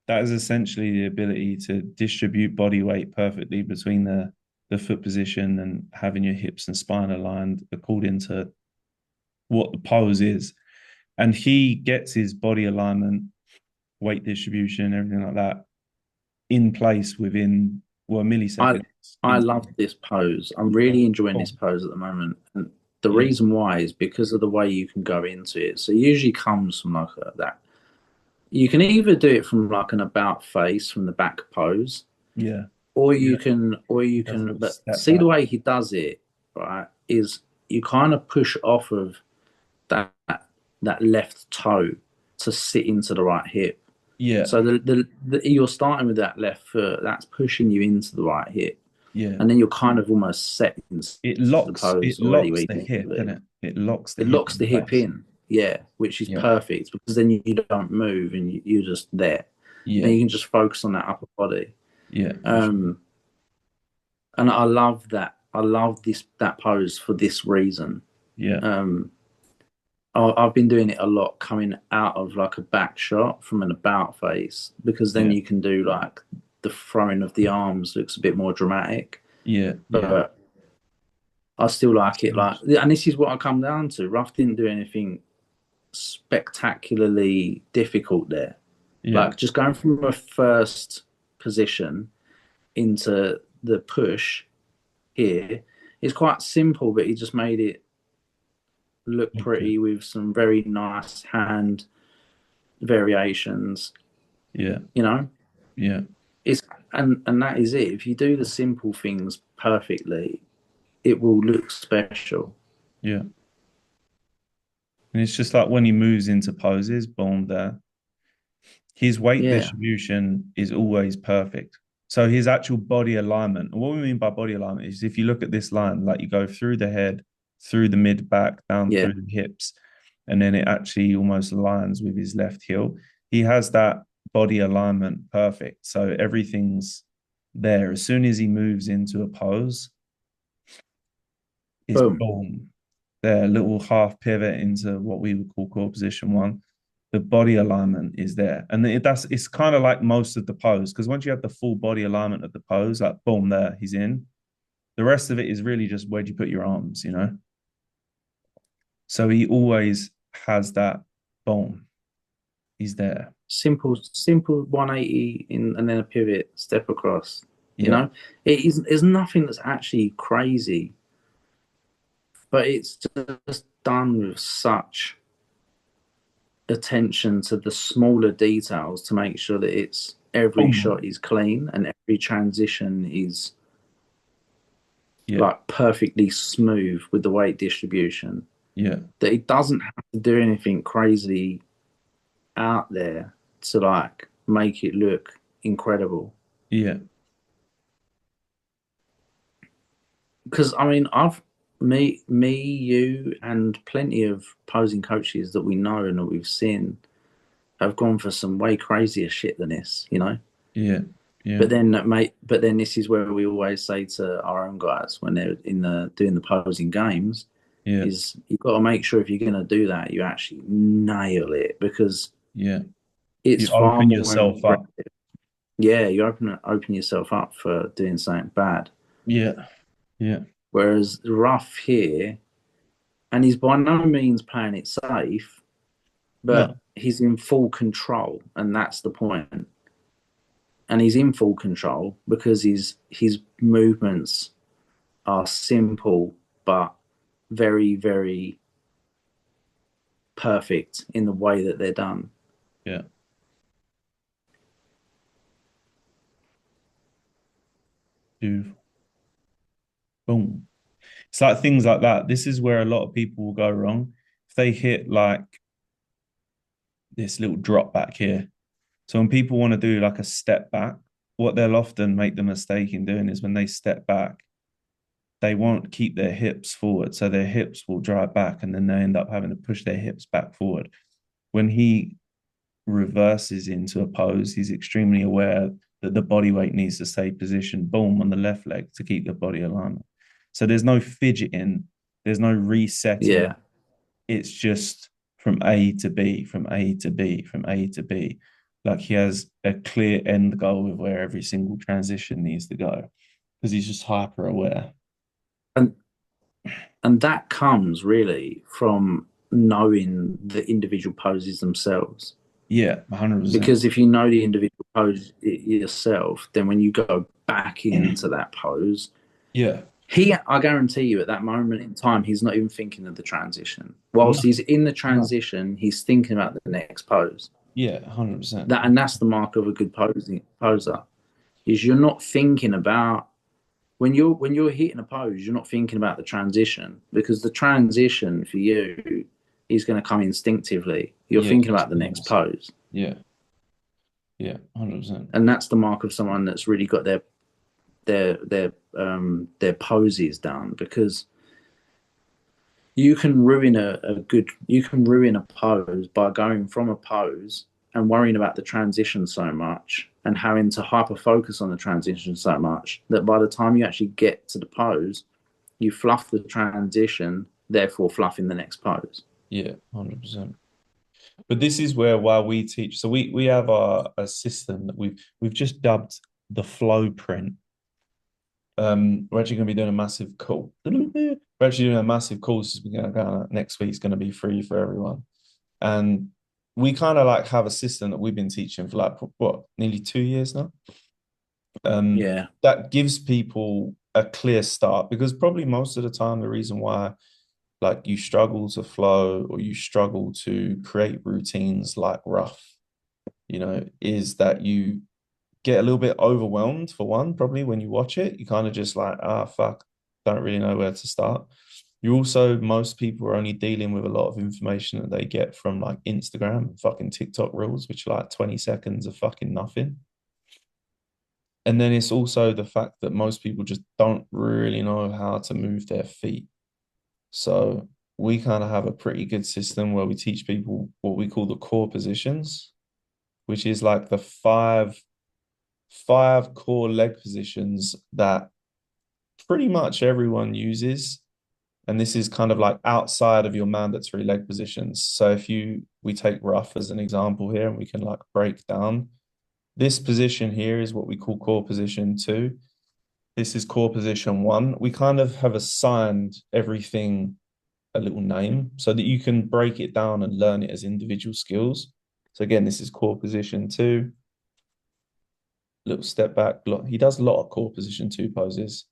that is essentially the ability to distribute body weight perfectly between the foot position and having your hips and spine aligned according to what the pose is. And he gets his body alignment, weight distribution, everything like that in place within, well, I milliseconds. I love this pose. I'm really enjoying this Boom. pose at the moment, and the Yeah, reason why is because of the way you can go into it. So it usually comes from like that. You can either do it from like an about face from the back pose, yeah, or yeah. you He does a can. little But step see back. the way he does it, right? Is you kind of push off of that that left toe to sit into the right hip. Yeah, So you're starting with that left foot. That's pushing you into the right hip, yeah. and then you're kind of almost set into the It pose already where locks you the need to hip, doesn't be. it? It locks the It hip locks in the hip place. in, yeah, which is Yeah, perfect because then you don't move and you're just there, and yeah, you can just focus on that upper body. yeah, for sure. Um, and I love that. I love that pose for this reason. Yeah, Um, I've been doing it a lot coming out of like a back shot from an about face because then yeah, you can do like the throwing of the arms looks a bit more dramatic. yeah, yeah. But I still like it. Like, and this is what I come down to. Ruff didn't do anything spectacularly difficult there. Yeah, Like just going from a first position into the push here is quite simple, but he just made it look okay. pretty with some very nice hand variations. Yeah, You know, yeah, it's and that is it. If you do the simple things perfectly, it will look special. yeah. And it's just like when he moves into poses, boom, there. His weight Yeah, distribution is always perfect. So his actual body alignment, and what we mean by body alignment is if you look at this line, like you go through the head, through the mid back, down yeah. through the hips, and then it actually almost aligns with his left heel. He has that body alignment perfect. So everything's there. As soon as he moves into a pose, is Boom. boom, there, little half pivot into what we would call core position one. The body alignment is there, and that's it's kind of like most of the pose because once you have the full body alignment of the pose, like boom, there he's in. The rest of it is really just where do you put your arms, you know. So he always has that boom. He's there. Simple 180 in and then a pivot, step across. You Yeah. know, it is. There's nothing that's actually crazy, but it's just done with such attention to the smaller details to make sure that it's every Boom. shot is clean and every transition is Yeah. like perfectly smooth with the weight distribution. Yeah. That it doesn't have to do anything crazy out there to like make it look incredible. Yeah. Because I mean, you, and plenty of posing coaches that we know and that we've seen have gone for some way crazier shit than this, you know. Yeah. Yeah. But then this is where we always say to our own guys when they're in the doing the posing games Yeah. is you've got to make sure if you're going to do that, you actually nail it because Yeah. it's You far open more yourself up. impressive. Yeah, you open yourself up for doing something bad. Yeah. Yeah. Whereas Ruff here, and he's by no means playing it safe, No. but he's in full control, and that's the point. and he's in full control because his movements are simple but very, very perfect in the way that they're done. Yeah. Beautiful. Boom. It's like things like that. This is where a lot of people will go wrong. If they hit like this little drop back here. So when people want to do like a step back, what they'll often make the mistake in doing is when they step back, they won't keep their hips forward. So their hips will drive back and then they end up having to push their hips back forward. When he reverses into a pose, he's extremely aware that the body weight needs to stay positioned, boom, on the left leg to keep the body alignment. So there's no fidgeting, there's no resetting. Yeah. It's just from A to B, from A to B, from A to B. Like he has a clear end goal of where every single transition needs to go because he's just hyper aware. And that comes really from knowing the individual poses themselves. Yeah, 100%. Because if you know the individual pose yourself, then when you go back into that pose, yeah, I guarantee you at that moment in time, he's not even thinking of the transition. Whilst he's in the transition, he's thinking about the next pose. Yeah, 100%. And that's the mark of a good poser, is you're not thinking about when you're hitting a pose, you're not thinking about the transition, because the transition for you is going to come instinctively. You're thinking about the next pose. Yeah. Yeah, 100%. And that's the mark of someone that's really got their poses down, because you can ruin a pose by going from a pose and worrying about the transition so much and having to hyper focus on the transition so much that by the time you actually get to the pose, you fluff the transition, therefore fluffing the next pose. Yeah, 100%. But this is why we teach. So we have a system that we've just dubbed the flow print. We're actually going to be doing a massive call. We're actually doing a massive course. Next week's going to be free for everyone, and we kind of like have a system that we've been teaching for like what, nearly 2 years now. Yeah, that gives people a clear start, because probably most of the time the reason why like you struggle to flow or you struggle to create routines like rough, is that you get a little bit overwhelmed, for one, probably when you watch it. You kind of just like, fuck, don't really know where to start. You also, most people are only dealing with a lot of information that they get from like Instagram and fucking TikTok reels, which are like 20 seconds of fucking nothing. And then it's also the fact that most people just don't really know how to move their feet. So we kind of have a pretty good system where we teach people what we call the core positions, which is like the five core leg positions that pretty much everyone uses. And this is kind of like outside of your mandatory leg positions. So we take rough as an example here, and we can like break down. This position here is what we call core position 2. This is core position 1. We kind of have assigned everything a little name so that you can break it down and learn it as individual skills. So again, this is core position 2. Little step back. He does a lot of core position 2 poses.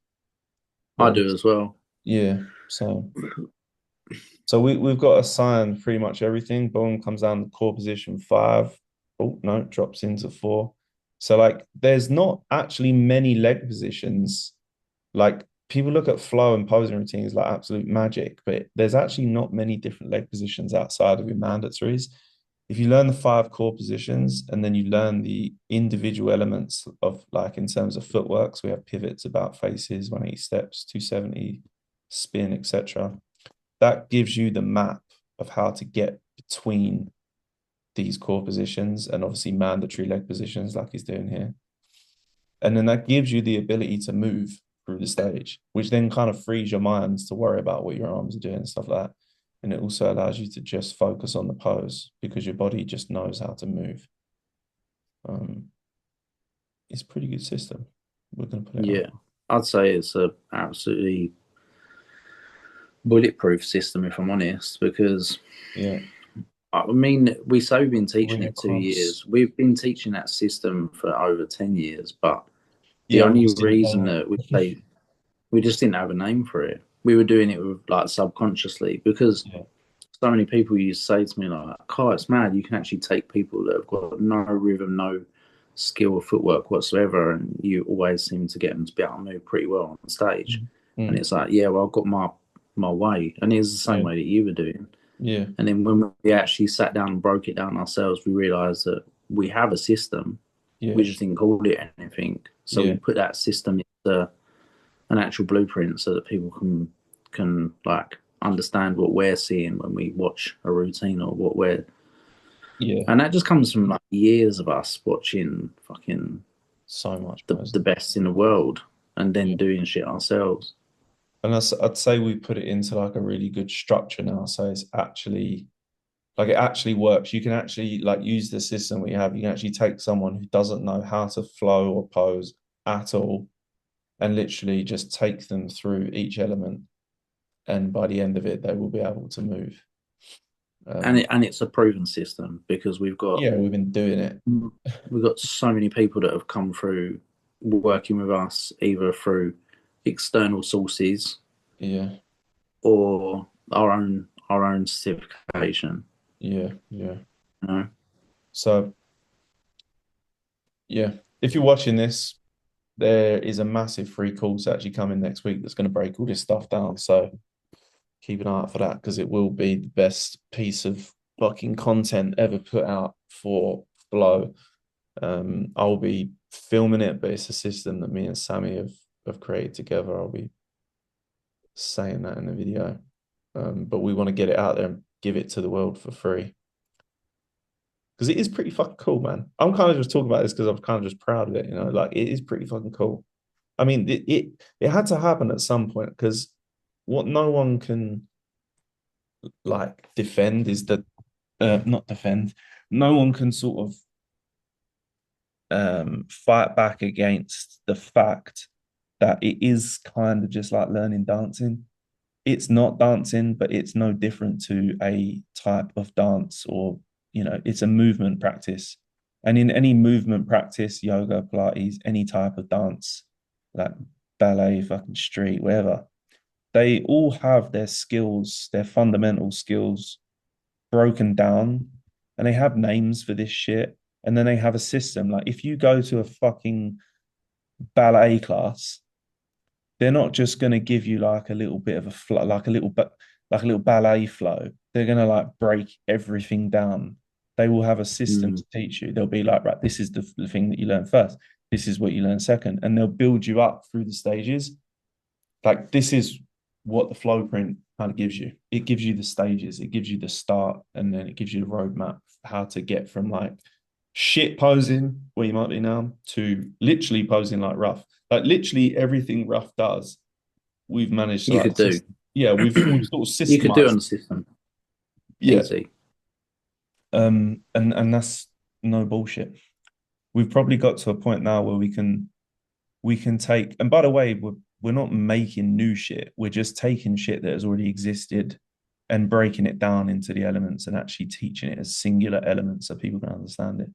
I do as well. Yeah. So we've got assigned pretty much everything. Boom, comes down to core position 5. Oh, no, drops into 4. So like there's not actually many leg positions. Like people look at flow and posing routines like absolute magic, but there's actually not many different leg positions outside of your mandatories. If you learn the 5 core positions and then you learn the individual elements of like in terms of footwork, so we have pivots, about faces, 180 steps, 270, spin, etc. That gives you the map of how to get between these core positions and obviously mandatory leg positions like he's doing here. And then that gives you the ability to move through the stage, which then kind of frees your mind to worry about what your arms are doing and stuff like that. And it also allows you to just focus on the pose because your body just knows how to move. It's a pretty good system. We're going to put it out. I'd say it's a absolutely bulletproof system, if I'm honest, because I mean, we say we've been teaching Ring it 2 years. across. We've been teaching that system for over 10 years, but the Yeah, we only just didn't reason know that it. we just didn't have a name for it. We were doing it with, like, subconsciously, because Yeah, so many people used to say to me, like, "Carl, it's mad. You can actually take people that have got no rhythm, no skill or footwork whatsoever, and you always seem to get them to be able to move pretty well on stage." And mm, it's like, yeah, well, I've got my way, and it's the same yeah, way that you were doing. yeah, And then when we actually sat down and broke it down ourselves, we realised that we have a system. yeah, We just didn't call it anything. So we yeah, put that system into an actual blueprint so that people can like understand what we're seeing when we watch a routine, or what we're, yeah. and that just comes from like years of us watching fucking So much, the, bro. the best in the world, and then Yeah. doing shit ourselves. And I'd say we put it into like a really good structure now. So it's actually like it actually works. You can actually like use the system we have. You can actually take someone who doesn't know how to flow or pose at all and literally just take them through each element. And by the end of it, they will be able to move. And Um, it's a proven system, because yeah, we've been doing it. we've got so many people that have come through working with us, either through external sources Yeah, or our own certification. yeah, yeah. You know? So yeah, if you're watching this, there is a massive free course actually coming next week that's going to break all this stuff down. So keep an eye out for that because it will be the best piece of fucking content ever put out for Flow. I'll be filming it, but it's a system that me and Sammy have created together. I'll be saying that in the video. But we want to get it out there and give it to the world for free. Because it is pretty fucking cool, man. I'm kind of just talking about this because I'm kind of just proud of it, you know. Like it is pretty fucking cool. I mean, it had to happen at some point because what no one can like defend is that not defend. No one can sort of fight back against the fact that it is kind of just like learning dancing. It's not dancing, but it's no different to a type of dance or, you know, it's a movement practice. And in any movement practice, yoga, Pilates, any type of dance, like ballet, fucking street, whatever, they all have their skills, their fundamental skills broken down and they have names for this shit. And then they have a system. Like if you go to a fucking ballet class, they're not just going to give you like a little bit of a flow, like a little ballet flow. They're going to like break everything down. They will have a system Mm. to teach you. They'll be like, right, this is the thing that you learn first. This is what you learn second. And they'll build you up through the stages. Like this is what the flow print kind of gives you. It gives you the stages, it gives you the start, and then it gives you the roadmap how to get from like shit posing where you might be now to literally posing like rough. Like literally everything rough does, we've managed to You like could do. yeah, we've sort of You could do it on systemized. the system. Yeah. Easy. And that's no bullshit. We've probably got to a point now where we can take, and by the way, we're not making new shit. We're just taking shit that has already existed and breaking it down into the elements and actually teaching it as singular elements so people can understand it.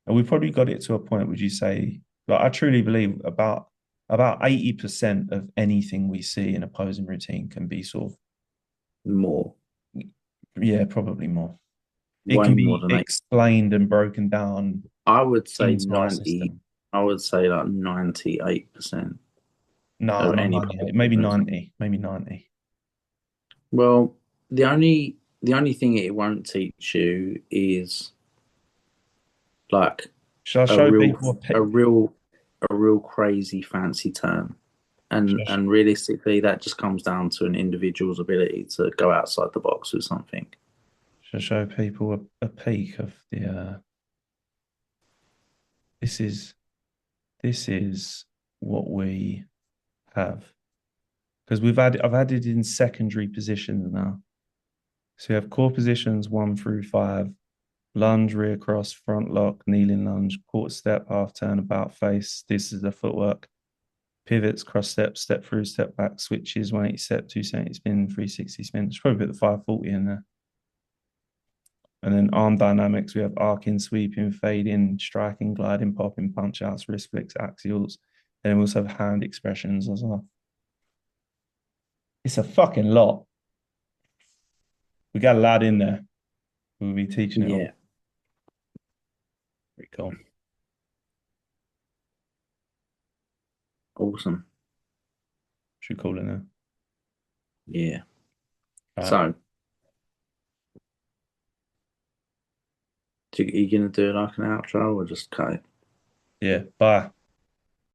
And we've probably got it to a point, would you say, like I truly believe about 80% of anything we see in a posing routine can be sort of, More. yeah, probably more. It Way can more be than 8. explained and broken down I would say into our 90. system. I would say like 98% No, of not any 98, maybe person. 90, maybe 90. Well, the only thing it won't teach you is like Shall I a show real people a a pic? real a real crazy fancy term. And Shall and realistically, that just comes down to an individual's ability to go outside the box with something. I show people a peek of the this is this is what we have because I've added in secondary positions now. So you have core positions 1 through 5, lunge, rear cross, front lock, kneeling lunge, quarter step, half turn, about face. This is the footwork. Pivots, cross step, step through, step back, switches, 180 step, 270 spin, 360 spin. It's probably put the 540 in there. And then arm dynamics, we have arcing, sweeping, fading, striking, gliding, popping, punch outs, wrist flicks, axials. Then we also have hand expressions as well. It's a fucking lot. We got a lad in there who will be teaching it all. Yeah. Pretty cool. Awesome. Should we call it now? Yeah. Right. So, are you going to do like an outro or just cut it? Yeah, bye.